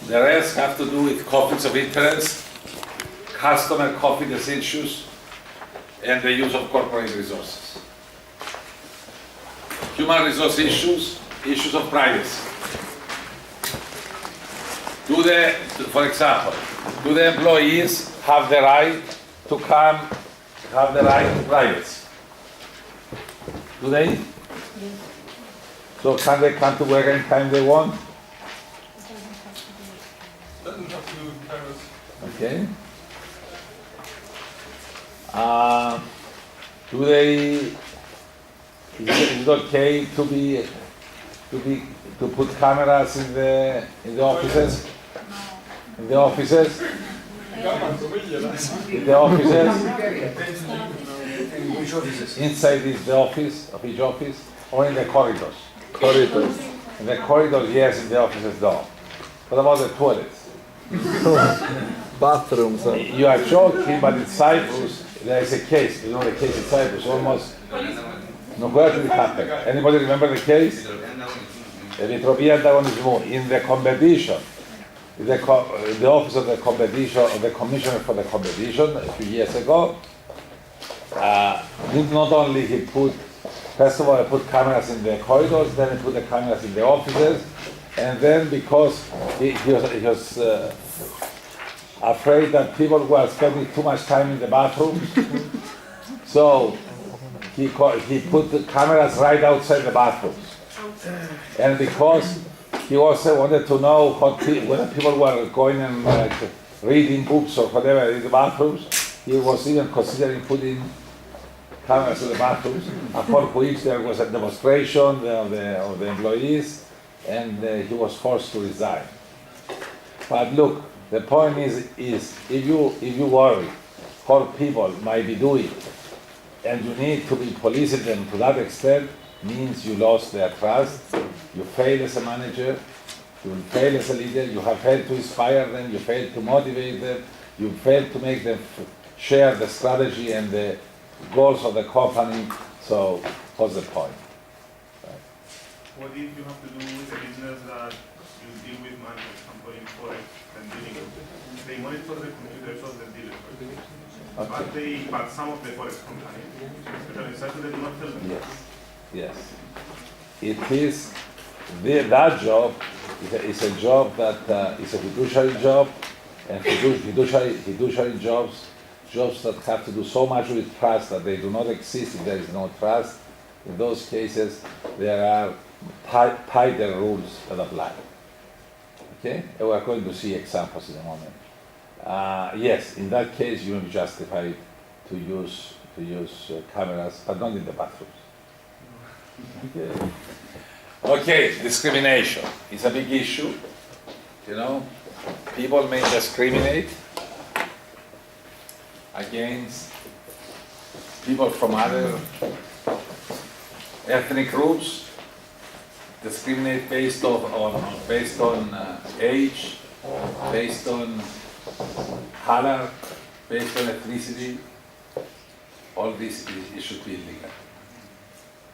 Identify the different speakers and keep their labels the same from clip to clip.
Speaker 1: The rest have to do with conflicts of interest, customer confidence issues, and the use of corporate resources. Human resource issues, issues of privacy. For example, do the employees have the right to privacy? Do they? Yes. So can they come to work anytime they want?
Speaker 2: Doesn't have to do with privacy.
Speaker 1: Okay. Do they? Is it okay to put cameras in the offices? In the offices? In the offices?
Speaker 3: In which offices?
Speaker 1: Inside the office of each office, or in the corridors?
Speaker 4: Corridors.
Speaker 1: In the corridors, yes. In the offices, no. What about the toilets?
Speaker 4: Bathrooms.
Speaker 1: You are joking, but in Cyprus there is a case. You know the case in Cyprus, almost. No, where did it happen? Anybody remember the case? Επιτροπή Ανταγωνισμού. In the competition, the office of the competition, of the commissioner for the competition a few years ago, did not only he put, first of all, he put cameras in the corridors, then he put the cameras in the offices, and then because he was afraid that people were spending too much time in the bathrooms, so he put the cameras right outside the bathrooms. And because he also wanted to know whether people were going and reading books or whatever in the bathrooms, he was even considering putting cameras in the bathrooms, upon which there was a demonstration of the employees, and he was forced to resign. But look, the point is if you worry what people might be doing, and you need to be policing them to that extent, means you lost their trust, you failed as a manager, you failed as a leader, you have failed to inspire them, you failed to motivate them, you failed to make them share the strategy and the goals of the company, so what's the point?
Speaker 2: What if you have to do with a business that you deal with money, for example, in forex and dealing? They monitor the computers of the dealers. Okay. But some of the forex companies, especially in Cyprus, they do not tell them.
Speaker 1: Yes. It is, that job is a job that is a fiduciary job, and fiduciary jobs that have to do so much with trust that they do not exist if there is no trust. In those cases, there are tighter rules that apply. Okay? And we are going to see examples in a moment. Yes, in that case, you may be justified to use cameras, but not in the bathrooms. Okay, discrimination is a big issue. You know, people may discriminate against people from other ethnic groups, discriminate based on age, based on color, based on ethnicity. All this should be illegal.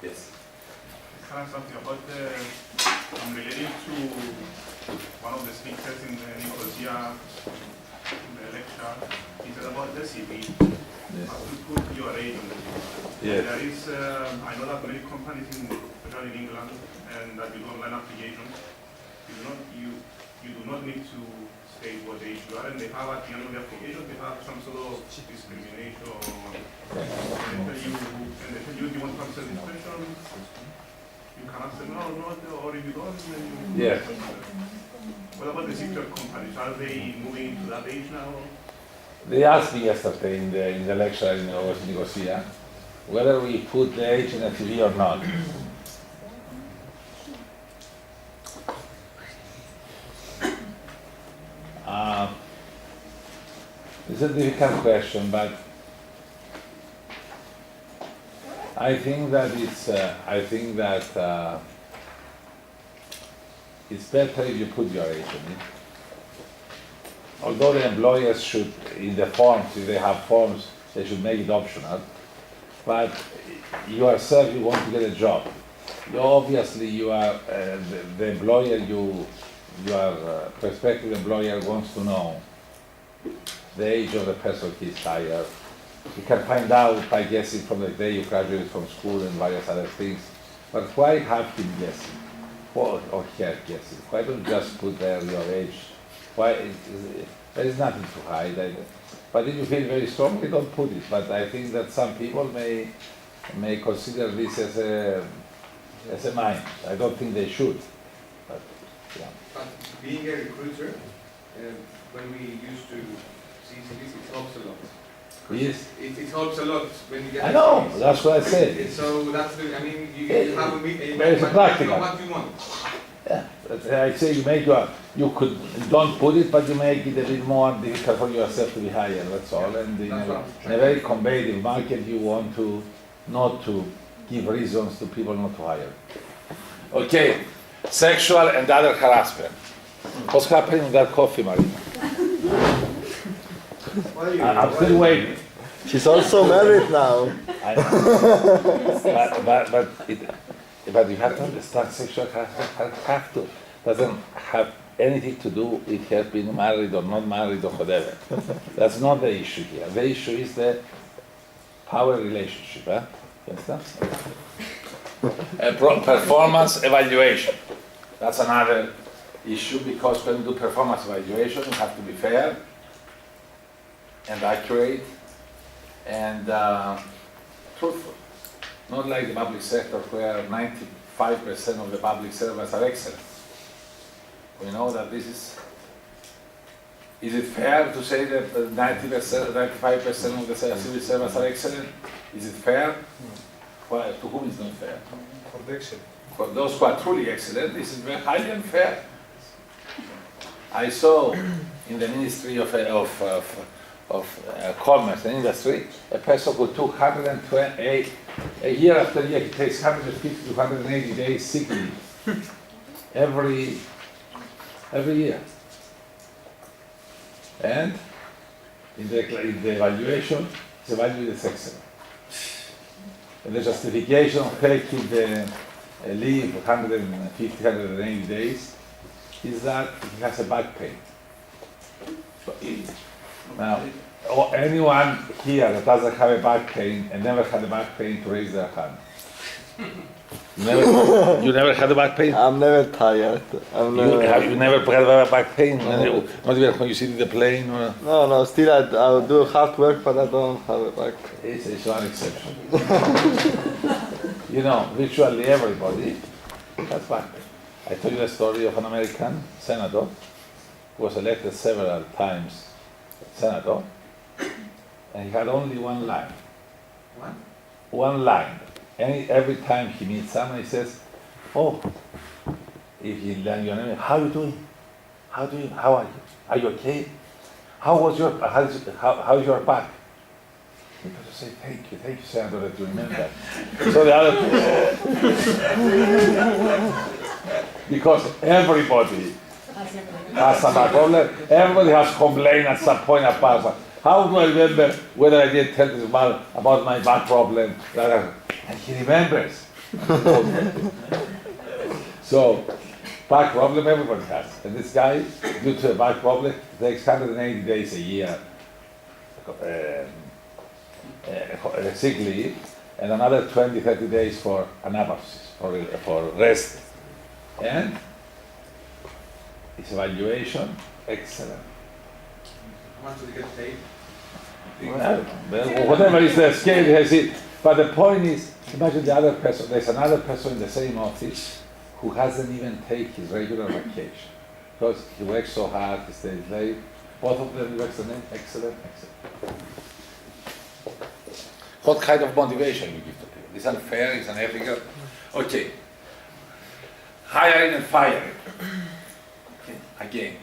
Speaker 1: Yes.
Speaker 2: Can I ask something about I'm relating to one of the speakers in the Nicosia in the lecture. He said about the CV.
Speaker 1: Yes.
Speaker 2: How to put your age on the CV.
Speaker 1: Yes.
Speaker 2: There is, I know that many companies, especially in England, and that you do online applications, you do not need to state what age you are, and they have at the end of the application, they have some sort of discrimination. And they tell you want to answer this question. You can answer no, or if you don't, then you...
Speaker 1: Yes.
Speaker 2: What about the sister companies? Are they moving into that age now?
Speaker 1: They asked me yesterday in the lecture in Nicosia whether we put the age in the TV or not. It's a difficult question, but I think that it's better if you put your age in it. Although the employers should, in the forms, if they have forms, they should make it optional. But yourself, you want to get a job. Obviously, you are the employer. your prospective employer wants to know the age of the person he's hired, you can find out by guessing from the day you graduated from school and various other things. But why have him guessing? Or her guessing? Why don't you just put there your age? There is nothing to hide. But if you feel very strongly, don't put it. But I think that some people may consider this as a minus. I don't think they should. But, yeah.
Speaker 3: But being a recruiter, when we used to see CVs, it helps a lot.
Speaker 1: Yes.
Speaker 3: It helps a lot when you get.
Speaker 1: I know.
Speaker 3: CVs.
Speaker 1: That's what I said.
Speaker 3: So that's the. I mean, you have a meeting.
Speaker 1: It's practical.
Speaker 3: What you want.
Speaker 1: Yeah, I say you could don't put it, but you make it a bit more difficult for yourself to be hired. That's all. And in a very competitive market, you want to not to give reasons to people not to hire. Okay, sexual and other harassment. What's happening with that coffee, Marina? I'm still waiting.
Speaker 4: She's also married now.
Speaker 1: I know. But you have to understand, sexual harassment doesn't have anything to do with her being married or not married or whatever. That's not the issue here. The issue is the power relationship. You understand? Performance evaluation. That's another issue, because when you do performance evaluation, you have to be fair and accurate and truthful. Not like the public sector where 95% of the public servants are excellent. We know that this is it fair to say that 90%, 95% of the civil servants are excellent? Is it fair? Well, to whom is not fair?
Speaker 3: For the excellent.
Speaker 1: For those who are truly excellent, this is very highly unfair. I saw in the Ministry of Commerce and Industry a person who took 128, a year after year, he takes 150 to 180 days sick leave every year. And in the evaluation, it's evaluated as excellent. And the justification of taking the leave 150, 180 days is that he has a back pain. Now, anyone here that doesn't have a back pain and never had a back pain to raise their hand. You never had a back pain?
Speaker 4: I'm never tired.
Speaker 1: You never had a back pain? Not even when you sit in the plane? Or?
Speaker 4: No, still I'll do hard work, but I don't have a back pain.
Speaker 1: It's one exception. Virtually everybody has back pain. I told you the story of an American senator who was elected several times senator, and he had only one line. One line. Every time he meets someone, he says, "Oh, if he learn your name, how are you doing? How are you? Are you okay? How's your back?" He would say, "Thank you, Senator, that you remember." So the other, because everybody has some problem. Everybody has complained at some point about, how do I remember whether I did tell this man about my back problem? And he remembers. So, back problem everybody has. And this guy, due to a back problem, takes 180 days a year sick leave, and another 20, 30 days for analysis, for rest. And his evaluation, excellent.
Speaker 3: How much do they get paid?
Speaker 1: Well, whatever is the scale, he has it. But the point is, imagine the other person, there's another person in the same office who hasn't even taken his regular vacation. Because he works so hard, he stays late. Both of them work excellent. What kind of motivation you give to people? Is unfair, is unethical? Okay. Hiring and firing. Okay. Again,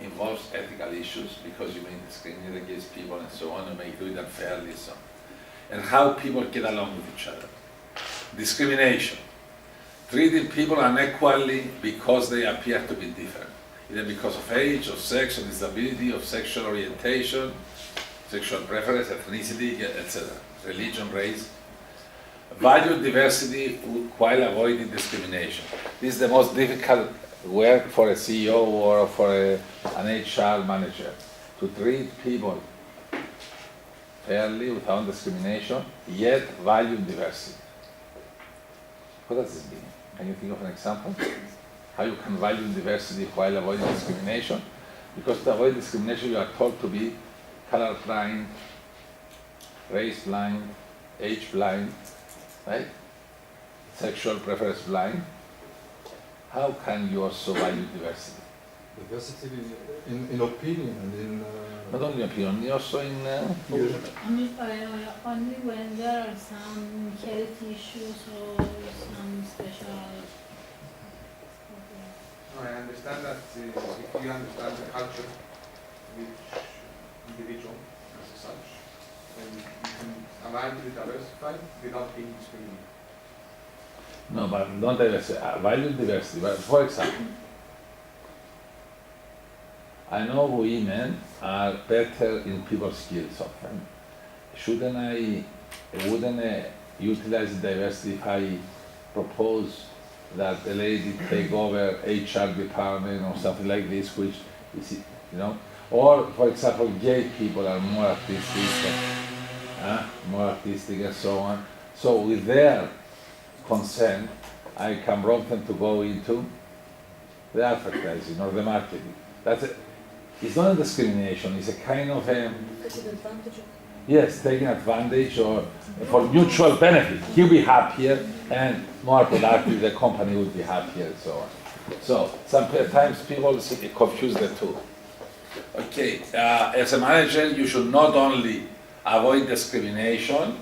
Speaker 1: involves ethical issues because you may discriminate against people and so on, and may do it unfairly, so on. And how people get along with each other. Discrimination. Treating people unequally because they appear to be different, either because of age, of sex, of disability, of sexual orientation, sexual preference, ethnicity, etc., religion, race. Value diversity while avoiding discrimination. This is the most difficult work for a CEO or for an HR manager to treat people fairly, without discrimination, yet value diversity. What does this mean? Can you think of an example? How you can value diversity while avoiding discrimination? Because to avoid discrimination, you are told to be color blind, race blind, age blind, right? Sexual preference blind. How can you also value diversity?
Speaker 5: Diversity in opinion and in
Speaker 1: Not only opinion, also in
Speaker 6: Only when there are some health issues or some special.
Speaker 3: No, I understand that if you understand the culture of each individual as such, then you can align to be diversified without being discriminated.
Speaker 1: no, but not diversity. Value diversity. But for example, I know women are better in people skills often. Wouldn't I utilize diversity if I propose that the lady take over HR department or something like this, which is, or for example, gay people are more artistic and so on. So with their consent, I can prompt them to go into the advertising or the marketing. That's it. It's not a discrimination, it's a kind of yes, taking advantage or for mutual benefit. He'll be happier and more productive, the company will be happier and so on. So sometimes people confuse the two. Okay, as a manager, you should not only avoid discrimination,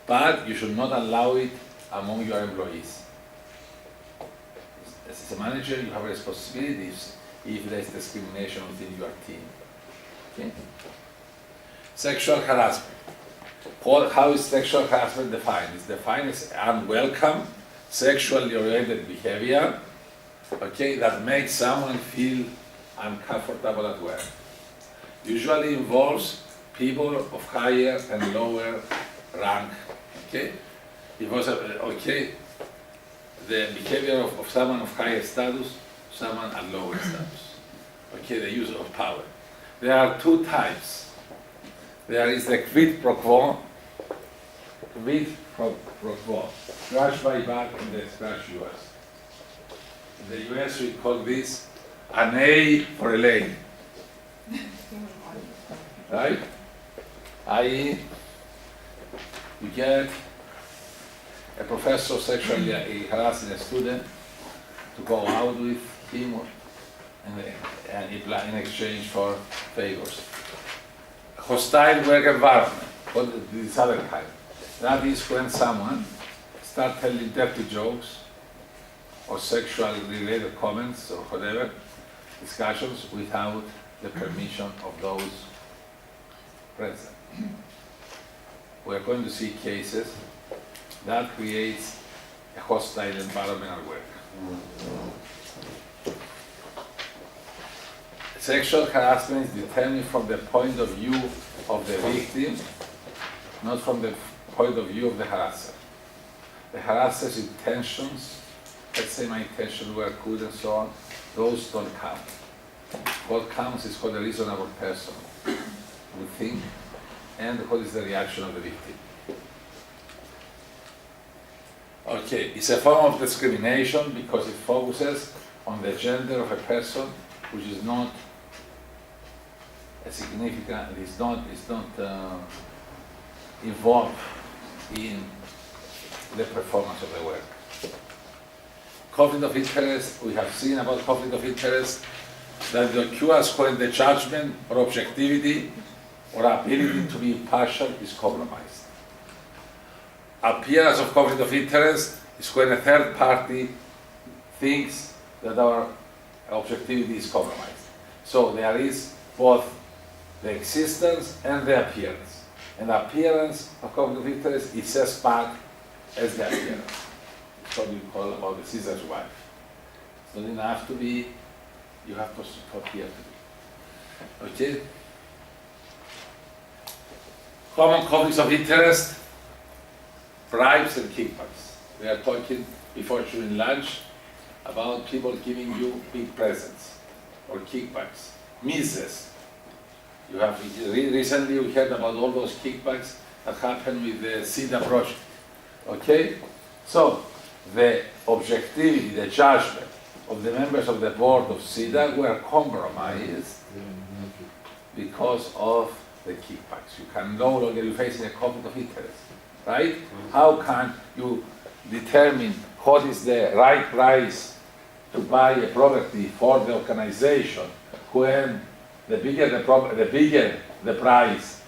Speaker 1: but you should not allow it among your employees. As a manager, you have responsibilities if there is discrimination within your team. Okay? Sexual harassment. How is sexual harassment defined? It's defined as unwelcome, sexually oriented behavior, okay, that makes someone feel uncomfortable at work. Usually involves people of higher and lower rank, okay? Because, the behavior of someone of higher status, someone at lower status, okay, the use of power. There are two types. There is the quid pro quo, scratch my back and then scratch yours. In the US we call this an A for a lady, right? I.e., you get a professor sexually harassing a student to go out with him in exchange for favors. Hostile work environment, what this other kind. That is when someone starts telling dirty jokes or sexually related comments or whatever, discussions without the permission of those present. We're going to see cases that creates a hostile environment at work. Sexual harassment is determined from the point of view of the victim, not from the point of view of the harasser. The harasser's intentions, let's say my intentions were good and so on, those don't count. What counts is what a reasonable person would think and what is the reaction of the victim. Okay, it's a form of discrimination because it focuses on the gender of a person which is not significant, is not involved in the performance of the work. Conflict of interest, we have seen about conflict of interest that it occurs when the judgment or objectivity or ability to be impartial is compromised. Appearance of conflict of interest is when a third party thinks that our objectivity is compromised. So there is both the existence and the appearance. And the appearance of conflict of interest is as bad as the appearance. It's what we call about the Caesar's wife. It's not enough to be, you have to appear to be. Okay? Common conflicts of interest, bribes and kickbacks. We are talking before during lunch about people giving you big presents or kickbacks, Mises. You have recently you heard about all those kickbacks that happened with the CIDA project. Okay? So the objectivity, the judgment of the members of the board of CIDA were compromised because of the kickbacks. You can no longer be facing a conflict of interest, right? How can you determine what is the right price to buy a property for the organization when the bigger the price?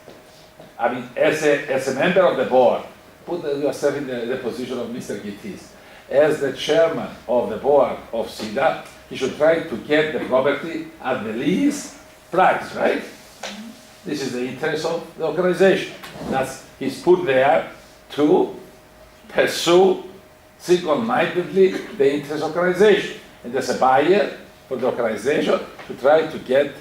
Speaker 1: I mean, as a member of the board, put yourself in the position of Mr. Gittis. As the chairman of the board of CIDA, he should try to get the property at the least price, right? This is the interest of the organization. He's put there to pursue single-mindedly the interest of the organization. And as a buyer for the organization to try to get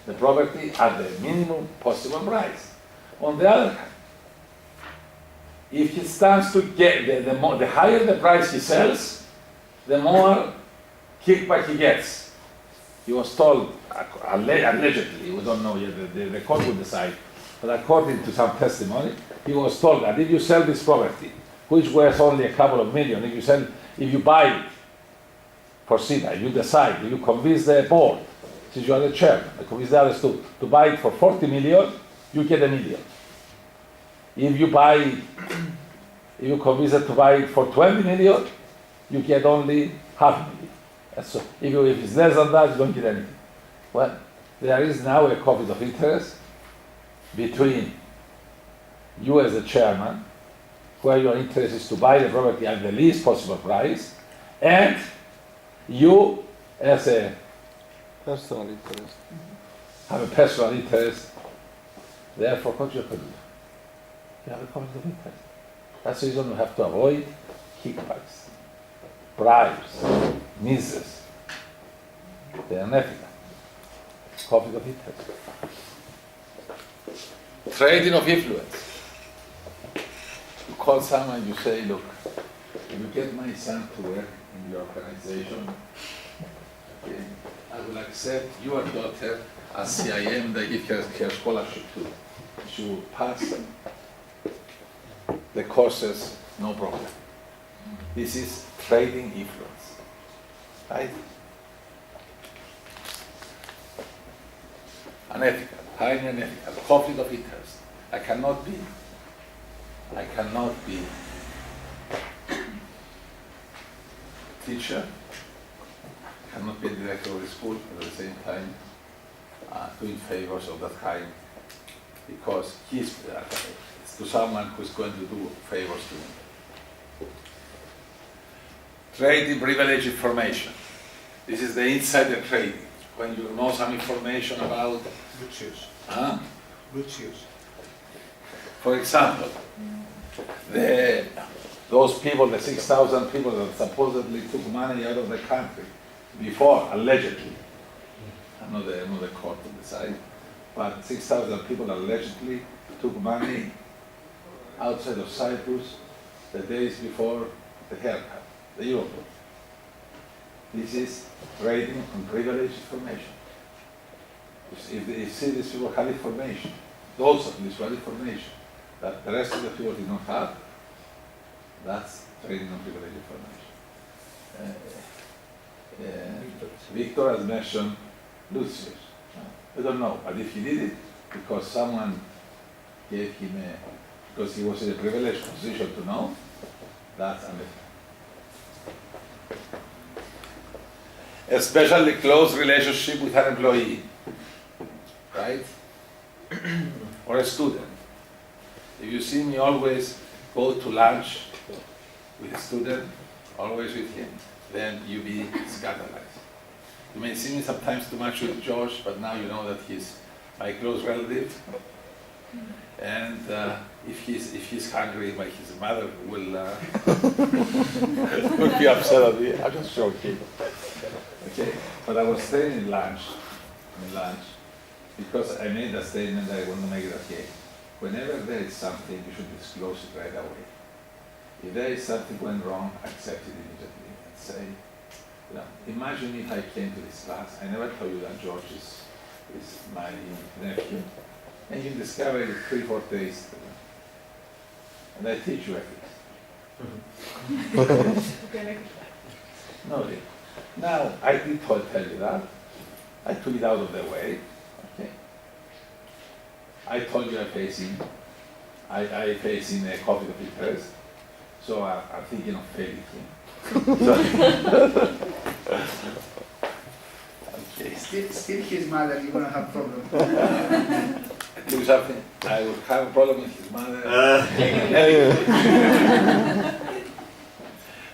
Speaker 1: the property at the minimum possible price. On the other hand, if he stands to get, the higher the price he sells, the more kickback he gets. He was told, allegedly, we don't know yet, the court will decide, but according to some testimony, he was told that if you sell this property, which worth only a couple of million, if you buy it for CIDA, you decide, you convince the board, since you are the chairman, you convince the others to buy it for 40 million, you get $1 million. If you convince them to buy it for 20 million, you get only $500,000. So if it's less than that, you don't get anything. Well, there is now a conflict of interest between you as the chairman, where your interest is to buy the property at the least possible price, and you as a
Speaker 4: Personal interest.
Speaker 1: have a personal interest. Therefore, what you have to do? You have a conflict of interest. That's the reason we have to avoid kickbacks, bribes, mises. They are unethical. Conflict of interest. Trading of influence. You call someone, you say, look, if you get my son to work in your organization, okay, I will accept your daughter as CIIM, they give her scholarship too. She will pass the courses, no problem. This is trading influence, right? Unethical, highly unethical, conflict of interest. I cannot be teacher, cannot be a director of the school at the same time doing favors of that kind, because he's to someone who's going to do favors to him. Trading privileged information. This is the insider trading. When you know some information about
Speaker 3: Lucius.
Speaker 1: Huh?
Speaker 3: Lucius.
Speaker 1: For example, those people, the 6,000 people that supposedly took money out of the country before, allegedly, I know the court to decide, but 6,000 people allegedly took money outside of Cyprus the days before the haircut, the Eurobond. This is trading on privileged information. You see these people have information, those at least have information that the rest of the people did not have. That's trading on privileged information. Victor has mentioned Lucius. I don't know, but if he did it because someone gave him because he was in a privileged position to know, that's unethical. Especially close relationship with an employee, right? Or a student. If you see me always go to lunch with a student, always with him, then you be scandalized. You may see me sometimes too much with George, but now you know that he's my close relative. And if he's hungry, like his mother will be upset at me. I'm just joking. Okay, but I was staying in lunch, because I made a statement that I want to make it okay. Whenever there is something, you should disclose it right away. If there is something went wrong, accept it immediately and say, Yeah. Imagine if I came to this class, I never told you that George is my nephew, and you discover it 3-4 days, and I teach you ethics. No, now I did tell you that. I took it out of the way. Okay. I told you I face in a conflict of interest, so I'm thinking of failing him. Okay.
Speaker 7: Still his mother, you're gonna have problem.
Speaker 1: Do something. I will have a problem with his mother.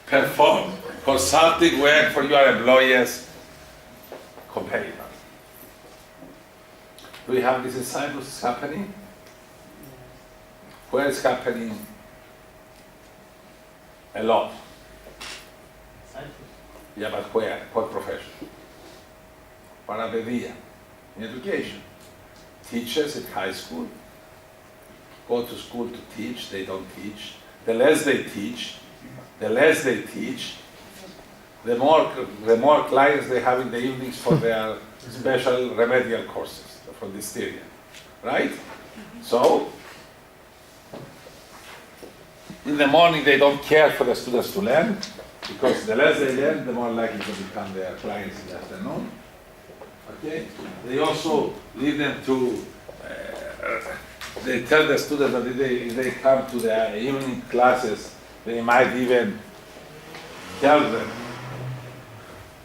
Speaker 1: Perform consulting work for your employers. Compare it. Do we have this in Cyprus? It's happening? Where is happening? A lot. Yeah, but where? What profession? Parapedia, in education. Teachers at high school go to school to teach, they don't teach. The less they teach, the more clients they have in the evenings for their special remedial courses for dysteria, right? So, in the morning they don't care for the students to learn, because the less they learn, the more likely to become their clients in the afternoon. Okay? They also lead them to, they tell the students that if they come to their evening classes, they might even tell them,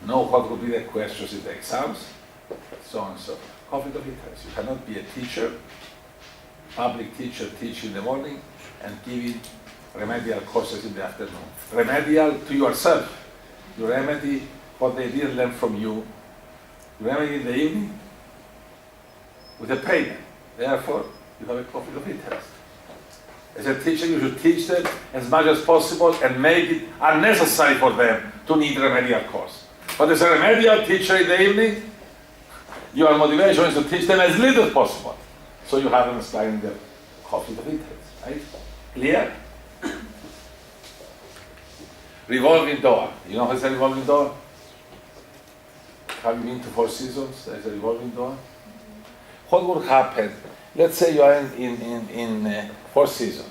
Speaker 1: know what will be the questions in the exams, so on and so forth. Conflict of interest. You cannot be a teacher, public teacher, teach in the morning, and giving remedial courses in the afternoon. Remedial to yourself. You remedy what they didn't learn from you. You remedy in the evening with a payment. Therefore, you have a conflict of interest. As a teacher, you should teach them as much as possible and make it unnecessary for them to need remedial course. But as a remedial teacher in the evening, your motivation is to teach them as little as possible. So you have them applying the conflict of interest, right? Clear? Revolving door. You know what's a revolving door? Have you been to Four Seasons? There's a revolving door. What would happen? Let's say you are in Four Seasons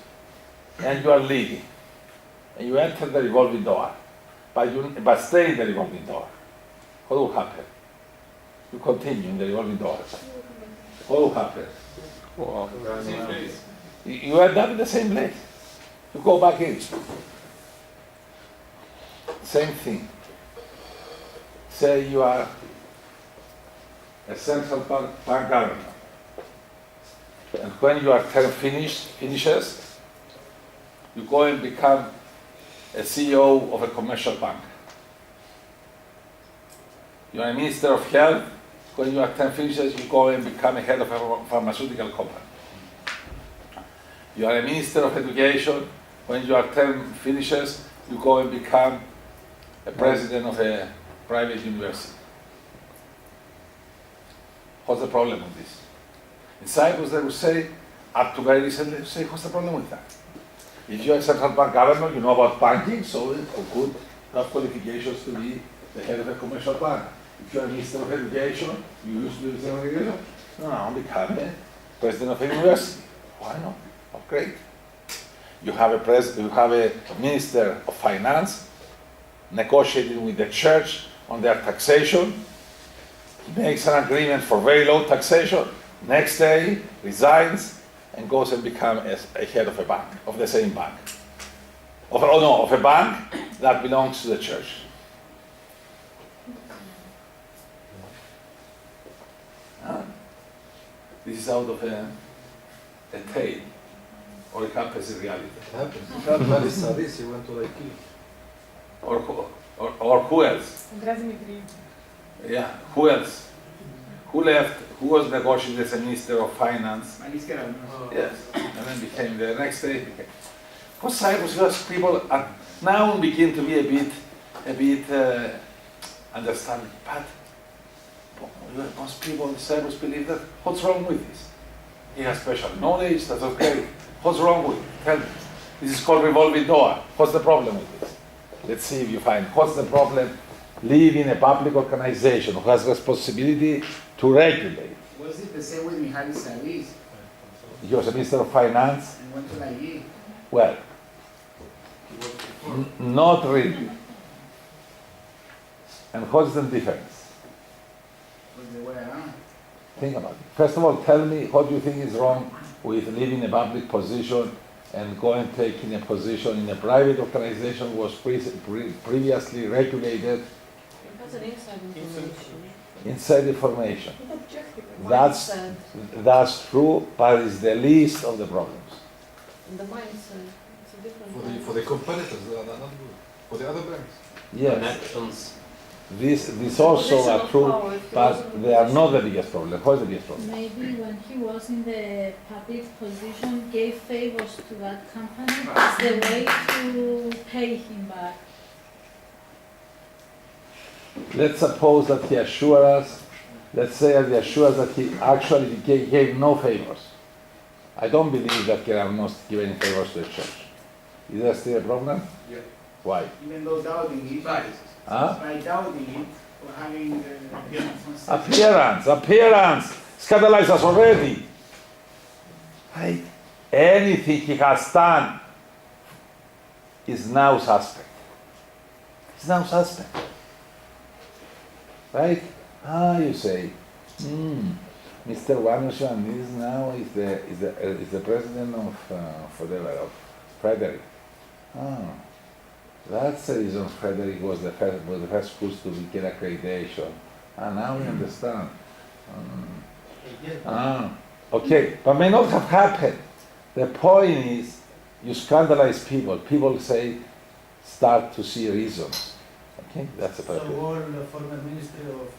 Speaker 1: and you are leaving and you enter the revolving door, but stay in the revolving door. What will happen? You continue in the revolving door. What will happen?
Speaker 4: Wow.
Speaker 2: Same place.
Speaker 1: You end up in the same place. You go back in. Same thing. Say you are a central bank governor, and when your term finishes, you go and become a CEO of a commercial bank. You are a minister of health. When your term finishes, you go and become a head of a pharmaceutical company. You are a minister of education. When your term finishes, you go and become a president of a private university. What's the problem with this? In Cyprus, they would say, up to very recently, they would say, what's the problem with that? If you're a central bank governor, you know about banking, so you could have qualifications to be the head of a commercial bank. If you're a minister of education, you used to be minister of education, no, become a president of a university. Why not? Oh, great. You have a minister of finance negotiating with the church on their taxation. He makes an agreement for very low taxation. Next day, resigns and goes and becomes a head of a bank, of the same bank. Of a bank that belongs to the church. This is out of a tale, or it happens in reality.
Speaker 5: It happens. You had Mali Sadis, he went to IKEA.
Speaker 1: Or who else? Yeah, who else? Who left? Who was negotiating as a minister of finance? Yes, and then became the next day. Because Cyprus, because people are now begin to be a bit understanding. But most people in Cyprus believe that. What's wrong with this? He has special knowledge. That's okay. What's wrong with it? Tell me. This is called revolving door. What's the problem with this? Let's see if you find what's the problem live in a public organization who has responsibility to regulate.
Speaker 7: Was it the same with Mihaly Salis
Speaker 1: He was a Minister of Finance.
Speaker 7: and went to Laïe?
Speaker 1: Well, not really. And what's the difference?
Speaker 7: Was the way around?
Speaker 1: Think about it. First of all, tell me what you think is wrong with living a public position and going taking a position in a private organization was previously regulated
Speaker 8: That's an inside information.
Speaker 1: inside information.
Speaker 8: Mindset.
Speaker 1: That's true, but it's the least of the problems.
Speaker 8: The mindset. It's a different
Speaker 5: For the competitors, they are not good. For the other banks.
Speaker 1: Yes,
Speaker 9: Connections.
Speaker 1: this also
Speaker 8: Position
Speaker 1: are
Speaker 8: of
Speaker 1: true,
Speaker 8: power, if he
Speaker 1: but
Speaker 8: wasn't in
Speaker 1: they are
Speaker 8: position.
Speaker 1: not the biggest problem. What's the biggest problem?
Speaker 6: Maybe when he was in the public position, gave favors to that company as the way to pay him back.
Speaker 1: Let's suppose that he assures us, let's say that he assures that he actually gave no favors. I don't believe that Keranos gave any favors to the church. Is that still a problem?
Speaker 3: Yeah.
Speaker 1: Why?
Speaker 7: Even though doubting it,
Speaker 1: Huh?
Speaker 7: by doubting it, or having
Speaker 1: Appearance! Scandalized us already. Right? Anything he has done is now suspect. It's now suspect. Right? You say, Mr. Wanushan is now is the president of Frederick. That's the reason Frederick was the first school to get accreditation. Now we understand. Okay, but may not have happened. The point is, you scandalize people. People start to see reasons. Okay, that's the
Speaker 10: So
Speaker 1: point.
Speaker 10: all the former Ministry of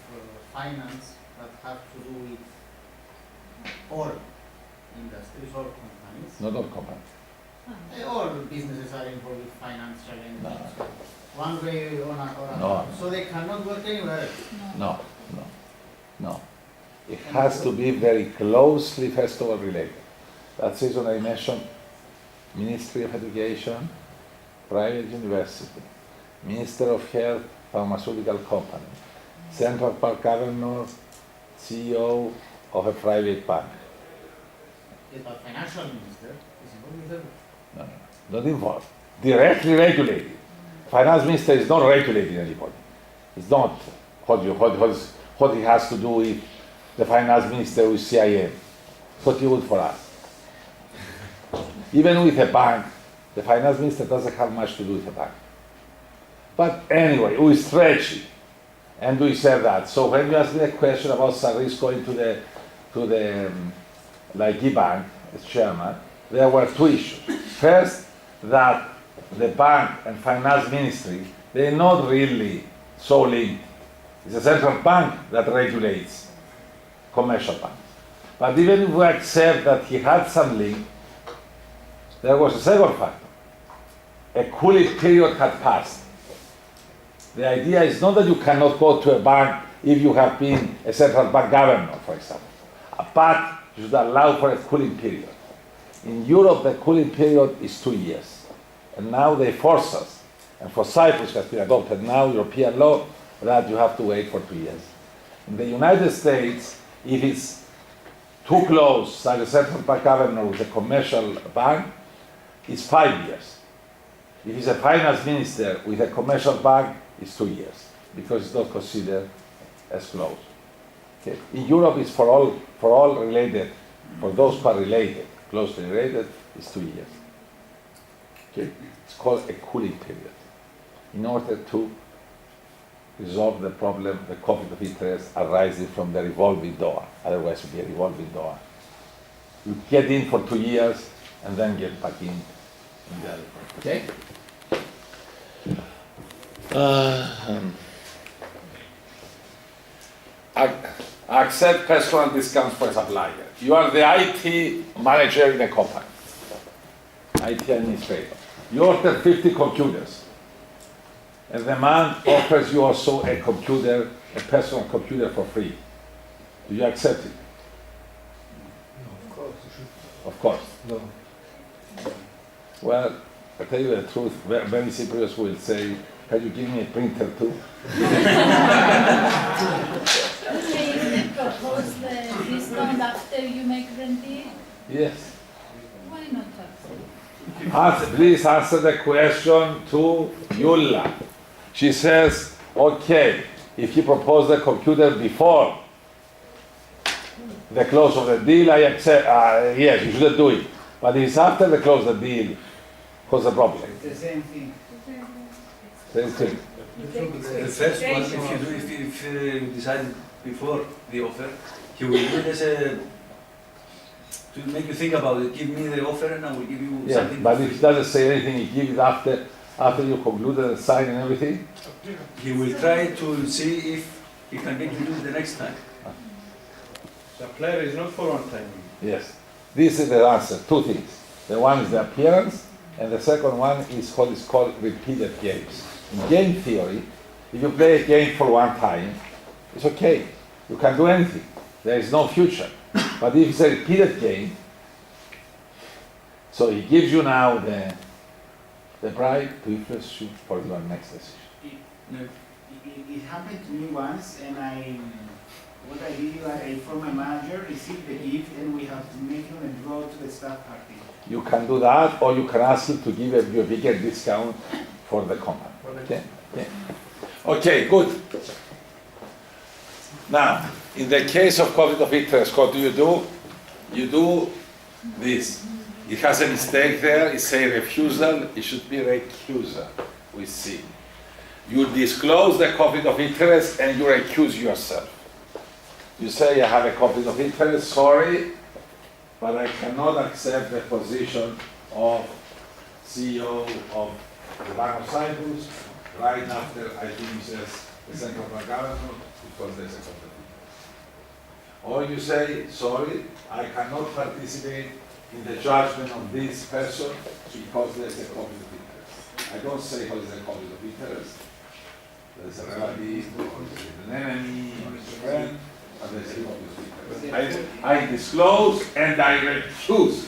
Speaker 10: Finance that have to do with all industries, all companies.
Speaker 1: Not all companies.
Speaker 10: All businesses are involved with financial and
Speaker 1: No.
Speaker 10: so one way or another.
Speaker 1: No.
Speaker 10: So they cannot work anywhere else.
Speaker 1: No. It has to be very closely, first of all, related. That's the reason I mentioned Ministry of Education, private university, Minister of Health, pharmaceutical company, Central Park Governor, CEO of a private bank.
Speaker 10: Yes, but financial minister is involved with everything.
Speaker 1: No, not involved. Directly regulated. Finance minister is not regulating anybody. It's not what he has to do with the finance minister with CIIM. What he would for us. Even with a bank, the finance minister doesn't have much to do with a bank. But anyway, we stretch it and we say that. So when you ask me a question about Saris going to the Laiki Bank as chairman, there were two issues. First, that the bank and finance ministry, they're not really so linked. It's a central bank that regulates commercial banks. But even if we accept that he had some link, there was a second factor. A cooling period had passed. The idea is not that you cannot go to a bank if you have been a central bank governor, for example, but you should allow for a cooling period. In Europe, the cooling period is 2 years. And now they force us, and for Cyprus has been adopted now, European law, that you have to wait for 2 years. In the United States, if it's too close, like a central bank governor with a commercial bank, it's 5 years. If it's a finance minister with a commercial bank, it's 2 years, because it's not considered as close. Okay. In Europe, it's for all related, for those who are related, closely related, it's 2 years. Okay. It's called a cooling period. In order to resolve the problem, the conflict of interest arising from the revolving door. Otherwise, it would be a revolving door. You get in for 2 years and then get back in the other. Okay? Accept personal discounts for a supplier. You are the IT manager in a company, IT administrator. You order 50 computers, and the man offers you also a computer, a personal computer for free. Do you accept it?
Speaker 5: No, of course. You should.
Speaker 1: Of course.
Speaker 5: No.
Speaker 1: Well, I tell you the truth, very Cypriots will say, Can you give me a printer too?
Speaker 6: Okay, if they propose the discount after you make the deal,
Speaker 1: Yes.
Speaker 6: why not accept?
Speaker 1: Please answer the question to Yulla. She says, okay, if he proposed the computer before the close of the deal, I accept, yes, you shouldn't do it. But if it's after the close of the deal, what's the problem?
Speaker 7: It's the same thing.
Speaker 1: Same thing.
Speaker 9: The first one, if you decide before the offer, he will do it as a, to make you think about it, give me the offer and I will give you
Speaker 1: Yeah,
Speaker 9: something.
Speaker 1: but if he doesn't say anything, he gives it after you concluded and sign and everything.
Speaker 9: He will try to see if he can get you to do it the next time.
Speaker 5: Supplier is not for one time.
Speaker 1: Yes. This is the answer. Two things. The one is the appearance, and the second one is what is called repeated games. In game theory, if you play a game for one time, it's okay. You can do anything. There is no future. But if it's a repeated game, so he gives you now the bribe to influence you for your next decision.
Speaker 7: It happened to me once, and what I did, I informed my manager, received the gift, and we have to make him a draw to the staff party.
Speaker 1: You can do that, or you can ask him to give you a bigger discount for the company. Okay? Yeah. Okay, good. Now, in the case of conflict of interest, what do? You do this. It has a mistake there, it says refusal, it should be recusal with C. You disclose the conflict of interest and you recuse yourself. You say, I have a conflict of interest, sorry, but I cannot accept the position of CEO of the Bank of Cyprus right after I finishes the Central Bank government because there's a conflict of interest. Or you say, sorry, I cannot participate in the judgment of this person because there's a conflict of interest. I don't say what is a conflict of interest. There's a relative, or there's an enemy, or there's a friend, but there's a conflict of interest. I disclose and I recuse.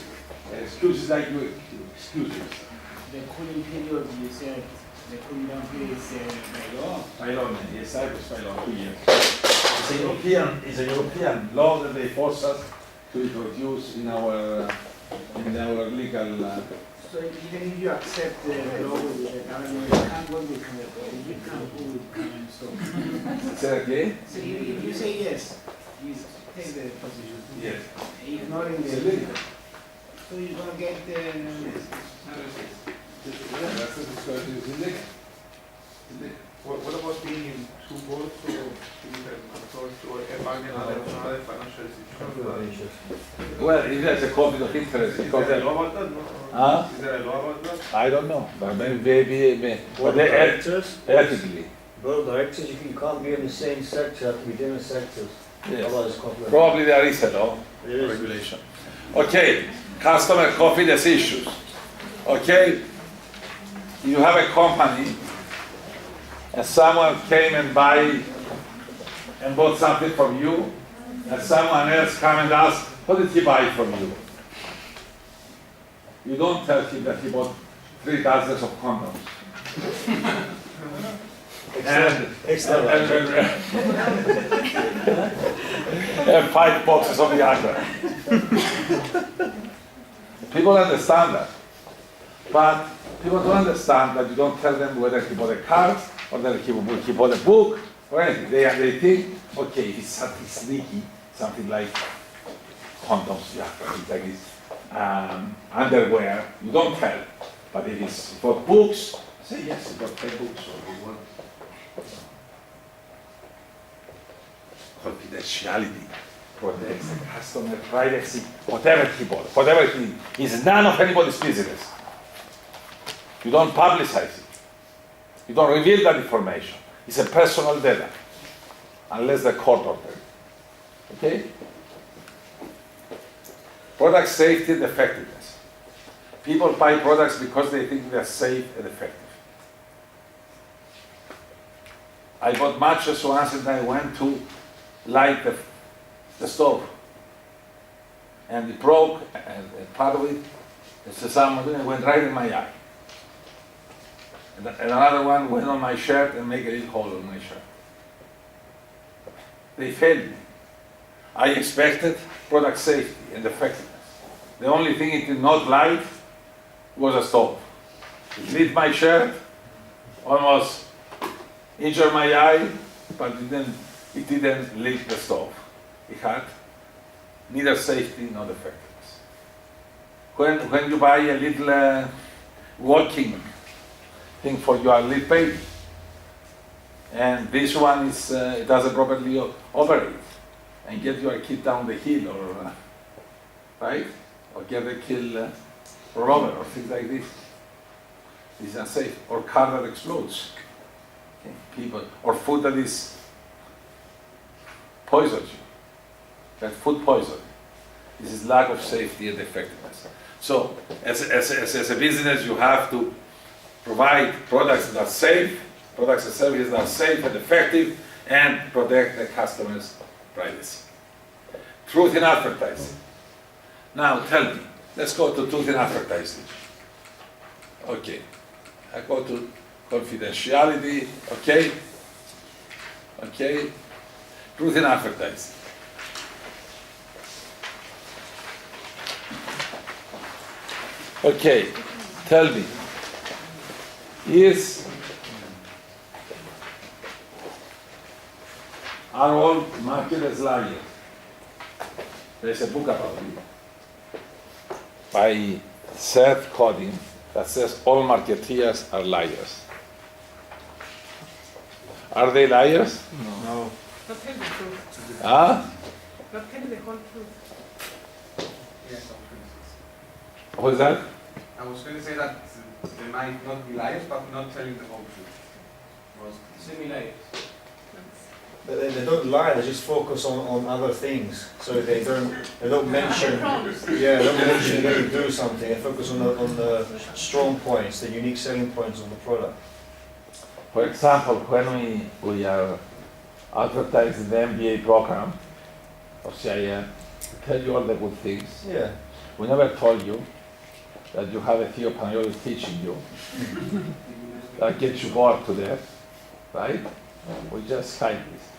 Speaker 1: Excuse is like you excuse yourself.
Speaker 7: The cooling period, you said, the cooling down period is by law.
Speaker 1: By law, yes, Cyprus by law, 2 years. It's a European law that they force us to introduce in our legal.
Speaker 7: So even if you accept the law with the government, you can't work with the you can't go with government. So
Speaker 1: Say that again?
Speaker 7: if you say yes, you take the position.
Speaker 1: Yes.
Speaker 7: Ignoring
Speaker 1: It's
Speaker 7: the
Speaker 1: illegal.
Speaker 7: so you're gonna get
Speaker 1: That's the discussion is illegal.
Speaker 3: What about being in two boards or being consortium or a bank and other financial institutions?
Speaker 1: Well, if there's a conflict of interest, because
Speaker 3: Is there a law about that? No?
Speaker 1: Huh?
Speaker 3: Is there a law about that?
Speaker 1: I don't know, but maybe
Speaker 11: Board
Speaker 1: but
Speaker 11: of directors,
Speaker 1: ethically.
Speaker 11: board of directors, if you can't be in the same sector, have to be different sectors.
Speaker 1: Yes.
Speaker 11: Otherwise, conflict.
Speaker 1: Probably there is a law,
Speaker 11: There is.
Speaker 1: regulation. Okay, customer confidence issues. Okay, you have a company and someone came and bought something from you, and someone else come and ask, what did he buy from you? You don't tell him that he bought 3 dozens of condoms. and 5 boxes of Viagra. People understand that. But people don't understand that you don't tell them whether he bought a car or whether he bought a book or anything. They think, okay, if it's something sneaky, something like condoms, like this, underwear, you don't tell. But if it's for books, say yes, he bought 10 books or he bought. Confidentiality protects the customer privacy, whatever he bought, whatever he is none of anybody's business. You don't publicize it. You don't reveal that information. It's a personal data, unless the court orders. Okay? Product safety and effectiveness. People buy products because they think they're safe and effective. I bought matches once and I went to light the stove. And it broke, and part of it, someone went right in my eye. And another one went on my shirt and make a little hole on my shirt. They failed me. I expected product safety and effectiveness. The only thing it did not light was a stove. It lit my shirt, almost injured my eye, but it didn't lit the stove. It had neither safety nor effectiveness. When you buy a little walking thing for your little baby, and this one is it doesn't properly operate, and get your kid down the hill, or right, or get a kill roller or things like this. This is unsafe. Or car that explodes. Okay. People or food that is poisons you. That food poison. This is lack of safety and effectiveness. So, as a business, you have to provide products that are safe, products and services that are safe and effective, and protect the customer's privacy. Truth in advertising. Now, tell me, let's go to truth in advertising. Okay, I go to confidentiality. Okay, truth in advertising. Okay, tell me, are all marketers liars? There's a book about it by Seth Godin that says all marketeers are liars. Are they liars?
Speaker 5: No.
Speaker 8: Not tell the truth.
Speaker 1: Huh?
Speaker 8: Not tell the whole truth.
Speaker 3: Yes, I was going to say.
Speaker 1: What's that?
Speaker 3: I was going to say that they might not be liars, but not telling the whole truth.
Speaker 7: Semi-liars.
Speaker 11: But they don't lie, they just focus on other things. So they don't mention, they don't mention when you do something, they focus on the strong points, the unique selling points of the product.
Speaker 1: For example, when we are advertising the MBA program of CIIM, we tell you all the good things.
Speaker 11: Yeah.
Speaker 1: We never told you that you have a Theodore Panayotou teaching you that gets you bored to death, right? We just hide this.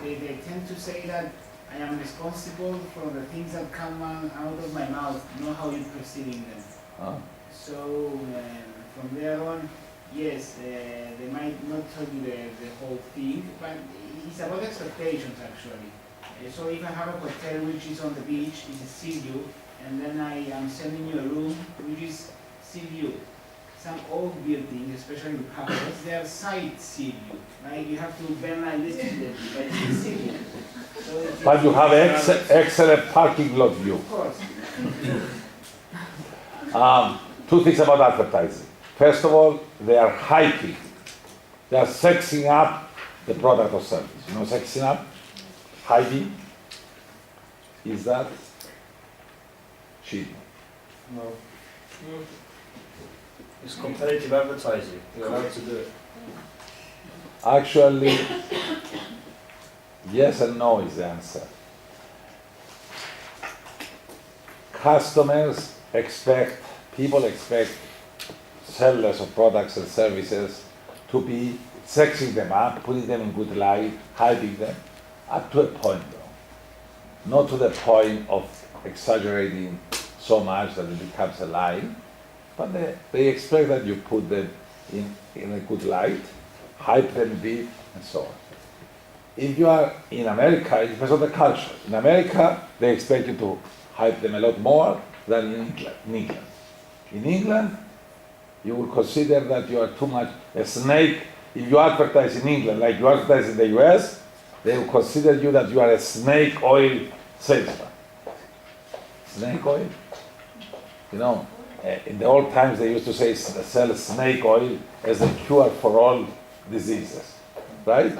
Speaker 7: They tend to say that I am responsible for the things that come out of my mouth, not how you're perceiving them.
Speaker 1: Huh?
Speaker 7: So from there on, yes, they might not tell you the whole thing, but it's about expectations actually. So if I have a hotel which is on the beach, it's a sea view, and then I am sending you a room which is sea view. Some old buildings, especially in Paris, they are side sea view, right? You have to bend like this to them, but it's sea view. So
Speaker 1: But you have excellent parking lot view.
Speaker 7: Of course.
Speaker 1: Two things about advertising. First of all, they are hyping. They are sexing up the product or service. You know, sexing up, hyping. Is that cheating?
Speaker 11: No. It's competitive advertising. You're allowed to do it.
Speaker 1: Actually, yes and no is the answer. People expect sellers of products and services to be sexing them up, putting them in good light, hyping them, up to a point though. Not to the point of exaggerating so much that it becomes a lie, but they expect that you put them in a good light, hype them deep, and so on. If you are in America, it depends on the culture. In America, they expect you to hype them a lot more than in England. In England, you will consider that you are too much a snake. If you advertise in England like you advertise in the US, they will consider you that you are a snake oil salesman. Snake oil? You know, in the old times they used to say sell snake oil as a cure for all diseases, right?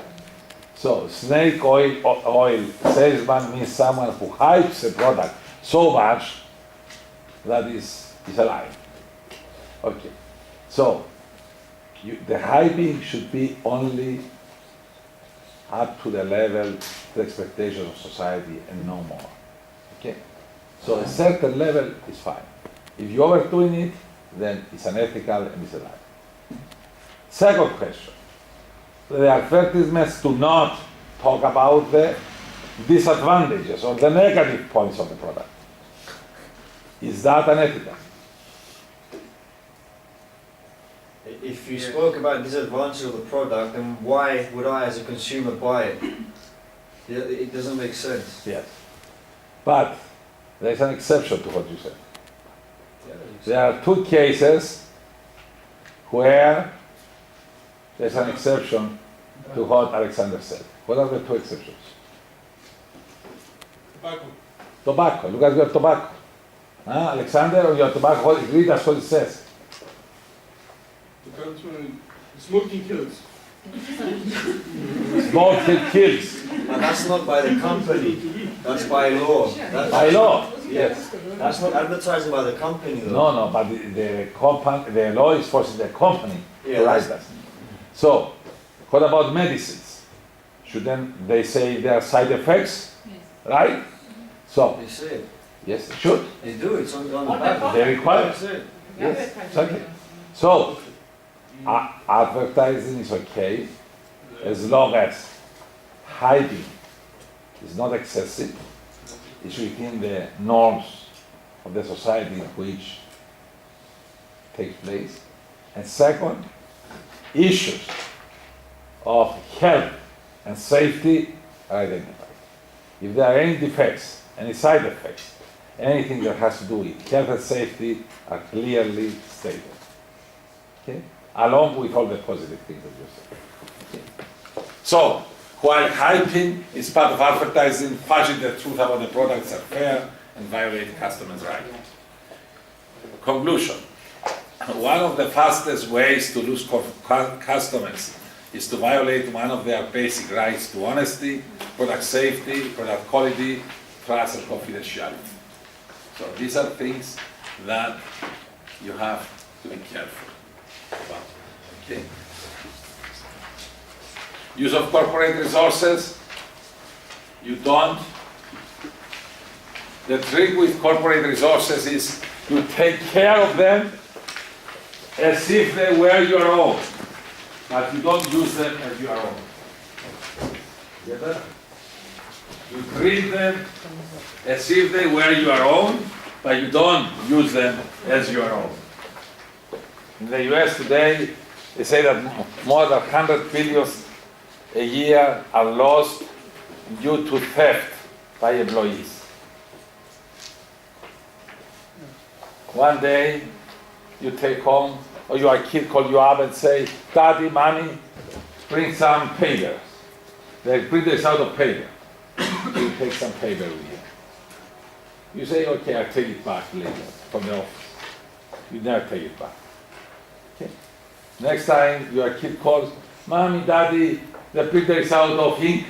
Speaker 1: So snake oil salesman means someone who hypes a product so much that is a lie. Okay, so the hyping should be only up to the level, the expectations of society, and no more. Okay, so a certain level is fine. If you're overdoing it, then it's unethical and it's a lie. Second question. The advertisements do not talk about the disadvantages or the negative points of the product. Is that unethical?
Speaker 11: If you spoke about disadvantage of the product, then why would I as a consumer buy it? Yeah, it doesn't make sense.
Speaker 1: Yes. But there's an exception to what you said. There are two cases where there's an exception to what Alexander said. What are the two exceptions?
Speaker 2: Tobacco.
Speaker 1: Tobacco. Look at your tobacco. Alexander, on your tobacco, read us what it says.
Speaker 2: Smoking kills.
Speaker 1: Smoking kills.
Speaker 11: But that's not by the company. That's by law.
Speaker 1: By law.
Speaker 11: Yes. That's not advertising by the company though.
Speaker 1: No, but the law is forcing the company to write that. So, what about medicines? Shouldn't they say there are side effects?
Speaker 6: Yes.
Speaker 1: Right? So,
Speaker 11: They say it.
Speaker 1: yes, they should.
Speaker 11: They do. It's on the back.
Speaker 1: They require
Speaker 11: That's it.
Speaker 1: Yes, exactly. So, advertising is okay as long as hiding is not excessive, it's within the norms of the society in which takes place. And second, issues of health and safety are identified. If there are any defects, any side effects, anything that has to do with health and safety are clearly stated. Okay? Along with all the positive things that you said. Okay. So, while hyping is part of advertising, fudging the truth about the products are fair and violate customers' rights. Conclusion. One of the fastest ways to lose customers is to violate one of their basic rights to honesty, product safety, product quality, trust, and confidentiality. So these are things that you have to be careful about. Okay. Use of corporate resources, you don't. The trick with corporate resources is you take care of them as if they were your own, but you don't use them as your own. Get that? You treat them as if they were your own, but you don't use them as your own. In the US today, they say that more than 100 billion a year are lost due to theft by employees. One day, you take home, or your kid call you up and say, Daddy, Mommy, bring some papers. They bring this out of paper. You take some paper with you. You say, okay, I'll take it back later from the office. You never take it back. Okay? Next time your kid calls, Mommy, Daddy, the printer is out of ink.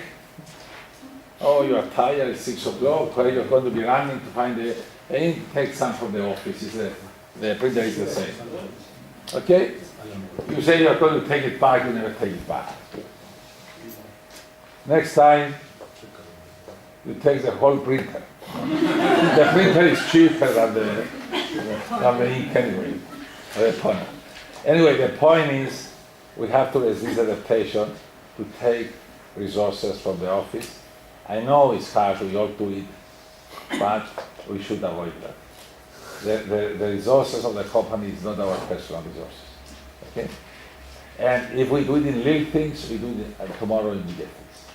Speaker 1: Oh, you are tired, it's 6 o'clock, where you're going to be running to find the ink, take some from the office. The printer is the same. Okay? You say you're going to take it back, you never take it back. Next time, you take the whole printer. The printer is cheaper than the ink anyway, or the toner. Anyway, the point is, we have to resist the temptation to take resources from the office. I know it's hard, we all do it, but we should avoid that. The resources of the company is not our personal resources. Okay? And if we do it in little things, we do it tomorrow in big things.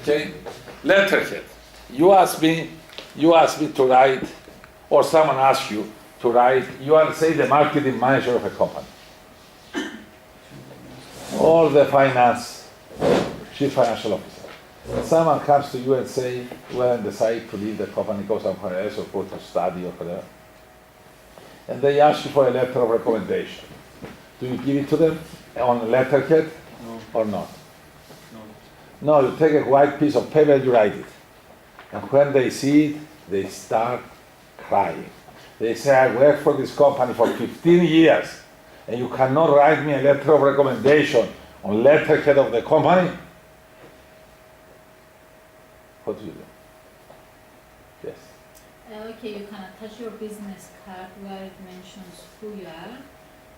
Speaker 1: Okay? Letterhead. You asked me to write, or someone asked you to write, you are, say, the marketing manager of a company. Or the chief financial officer. And someone comes to you and say, well, and decide to leave the company, go somewhere else, or go to study or whatever. And they ask you for a letter of recommendation. Do you give it to them on letterhead or not? No, you take a white piece of paper and you write it. And when they see it, they start crying. They say, I worked for this company for 15 years, and you cannot write me a letter of recommendation on letterhead of the company? What do you do? Yes.
Speaker 6: okay, you can attach your business card where it mentions who you are,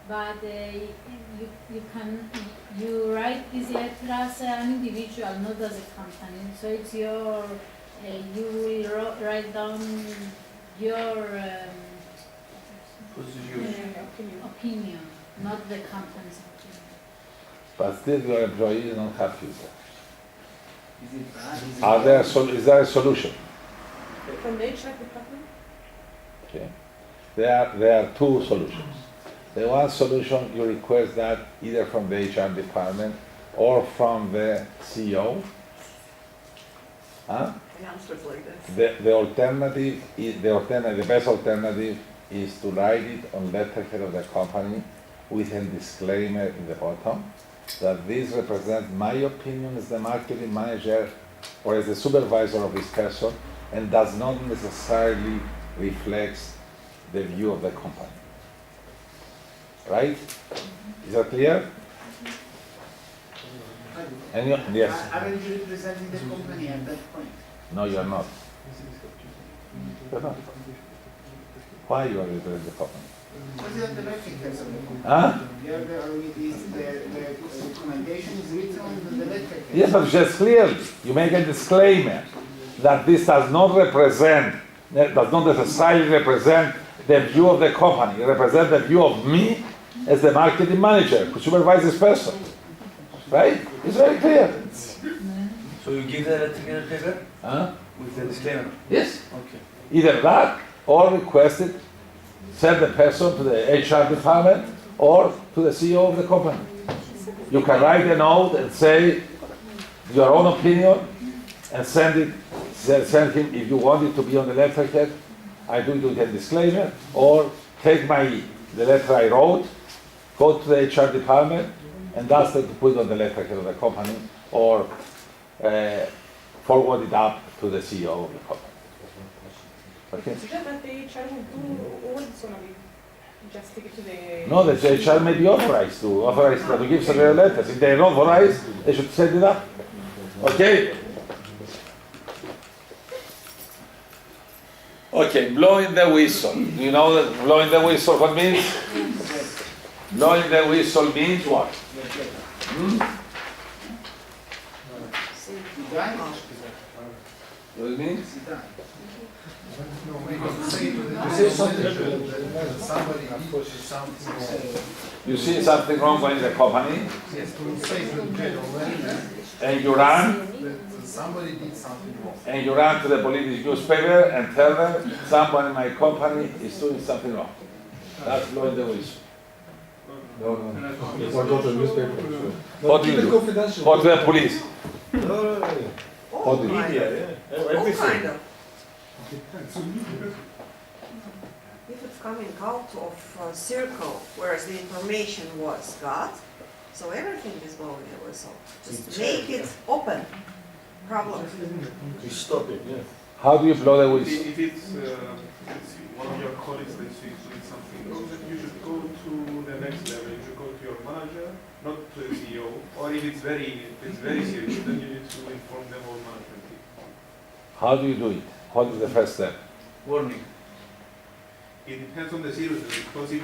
Speaker 6: but you write this letter as an individual, not as a company. So it's your, you will write down your opinion, not the company's opinion.
Speaker 1: But still your employees don't have you there.
Speaker 7: Is it bad?
Speaker 1: Is there a solution?
Speaker 8: From the HR department?
Speaker 1: Okay. There are two solutions. The one solution, you request that either from the HR department or from the CEO. Huh? The best alternative is to write it on letterhead of the company with a disclaimer in the bottom that this represents my opinion as the marketing manager or as the supervisor of this person and does not necessarily reflect the view of the company. Right? Is that clear? Yes.
Speaker 7: Aren't you representing the company at that point?
Speaker 1: No, you are not. You're not. Why you are representing the company?
Speaker 7: Because you are the letterhead of the company.
Speaker 1: Huh?
Speaker 7: You are the recommendation is written on the letterhead.
Speaker 1: Yes, but just clearly, you make a disclaimer that this does not necessarily represent the view of the company. It represents the view of me as the marketing manager who supervises this person. Right? It's very clear.
Speaker 9: So you give the letterhead paper
Speaker 1: Huh?
Speaker 9: with the disclaimer?
Speaker 1: Yes.
Speaker 9: Okay.
Speaker 1: Either that or request it, send the person to the HR department or to the CEO of the company. You can write a note and say your own opinion and send him, if you want it to be on the letterhead, I do it with a disclaimer, or take the letter I wrote, go to the HR department and ask them to put it on the letterhead of the company or forward it up to the CEO of the company. Okay?
Speaker 8: So that the HR will do all this only, just take it to the...
Speaker 1: No, the HR may be authorized to give such letters. If they are not authorized, they should send it up. Okay? Okay, blowing the whistle. Do you know that blowing the whistle what means? Blowing the whistle means what? What it means? You see something wrong going in the company, and you run,
Speaker 5: Somebody did something wrong.
Speaker 1: and you run to the police newspaper and tell them someone in my company is doing something wrong. That's blowing the whistle.
Speaker 5: No. Or go to the newspaper.
Speaker 1: What do you
Speaker 5: Keep it
Speaker 1: do?
Speaker 5: confidential.
Speaker 1: Go to the police.
Speaker 11: All media, everything.
Speaker 12: If it's coming out of a circle, whereas the information was got, so everything is blowing the whistle. Just make it open. Problem.
Speaker 11: You stop it, yeah.
Speaker 1: How do you blow the whistle?
Speaker 2: If it's one of your colleagues that is doing something wrong, then you should go to the next level. You should go to your manager, not to the CEO. Or if it's very serious, then you need to inform the whole management team.
Speaker 1: How do you do it? What is the first step?
Speaker 9: Warning.
Speaker 2: It depends on the seriousness, because if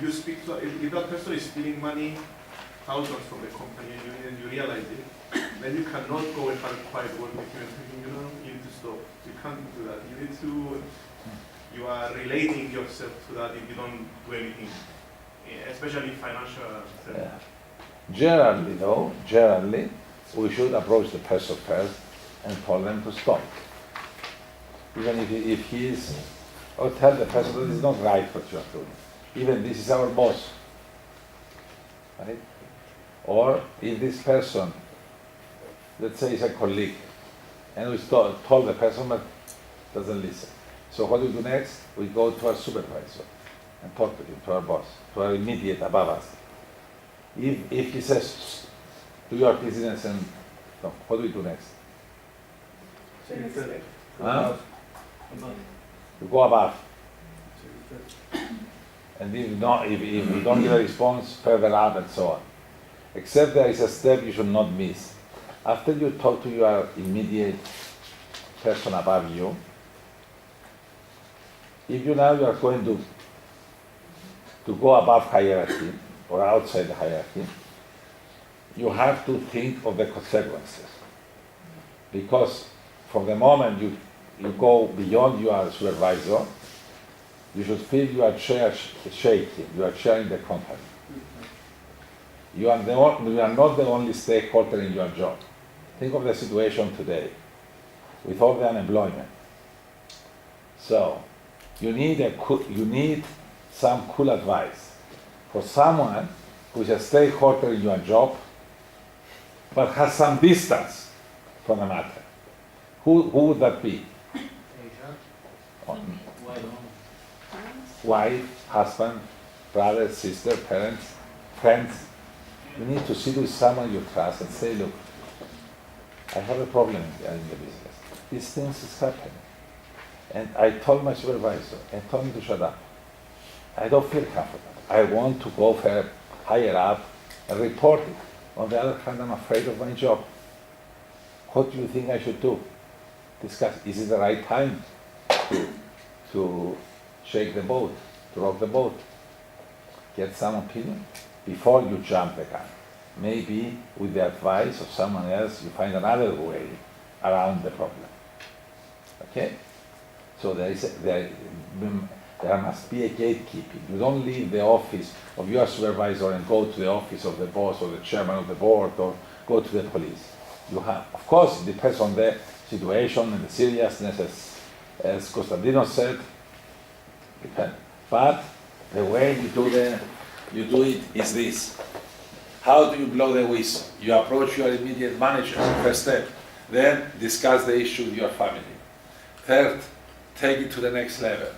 Speaker 2: you speak to, if that person is stealing money, thousands from the company, and you realize it, then you cannot go and have a quiet word with him and thinking, you need to stop. You can't do that. You are relating yourself to that if you don't do anything, especially financial.
Speaker 1: Yeah. Generally, we should approach the person first and tell them to stop. Even if he is, or tell the person that it's not right what you are doing. Even this is our boss. Right? Or if this person, let's say is a colleague, and we told the person but doesn't listen. So what do we do next? We go to our supervisor and talk to him, to our boss, to our immediate above us. If he says, do your business and no, what do we do next? Huh? We go above. And if we don't get a response, further up and so on. Except there is a step you should not miss. After you talk to your immediate person above you, if you are going to go above hierarchy or outside the hierarchy, you have to think of the consequences. Because from the moment you go beyond your supervisor, you should feel you are shaking, you are sharing the company. You are not the only stakeholder in your job. Think of the situation today with all the unemployment. So you need some cool advice for someone who is a stakeholder in your job but has some distance from the matter. Who would that be? Wife, husband, brother, sister, parents, friends. You need to sit with someone you trust and say, look, I have a problem in the business. These things is happening. And I told my supervisor and told me to shut up. I don't feel comfortable. I want to go higher up and report it. On the other hand, I'm afraid of my job. What do you think I should do? Discuss. Is it the right time to shake the boat, to rock the boat? Get some opinion before you jump the gun. Maybe with the advice of someone else, you find another way around the problem. Okay? So there must be a gatekeeping. You don't leave the office of your supervisor and go to the office of the boss or the chairman of the board or go to the police. You have, of course, it depends on the situation and the seriousness, as Constantinos said. Depends. But the way you do it is this. How do you blow the whistle? You approach your immediate manager, first step. Then discuss the issue with your family. Third, take it to the next level.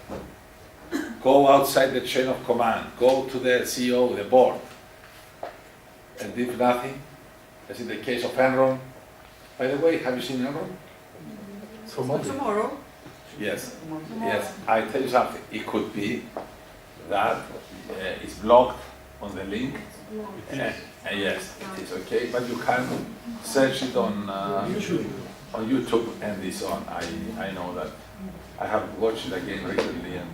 Speaker 1: Go outside the chain of command. Go to the CEO, the board. And if nothing, as in the case of Enron. By the way, have you seen Enron?
Speaker 12: Tomorrow.
Speaker 1: Yes. Yes. I tell you something. It could be that it's blocked on the link. Yes, it is okay. But you can search it on YouTube and this on. I know that. I have watched it again recently, and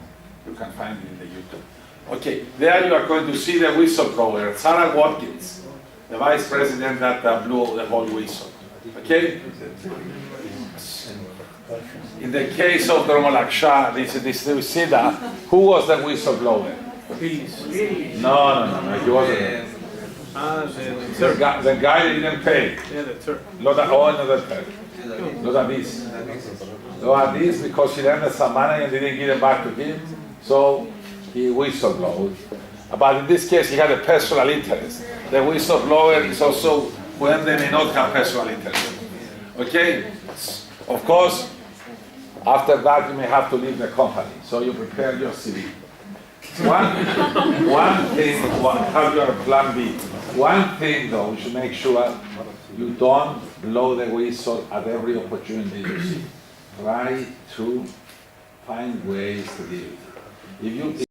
Speaker 1: you can find it in the YouTube. Okay, there you are going to see the whistleblower, Sarah Watkins, the vice president that blew the whole whistle. Okay? In the case of Dromolaksha, this Sida, who was the whistleblower? No, he wasn't. The guy didn't pay. Not another pay. Not at this. Not at this because he lent some money and didn't give it back to him, so he whistleblowed. But in this case, he had a personal interest. The whistleblower is also when they may not have personal interest. Okay? Of course, after that, you may have to leave the company, so you prepare your CV. One thing, have your plan B. One thing though, you should make sure you don't blow the whistle at every opportunity you see. Try to find ways to deal with it. If you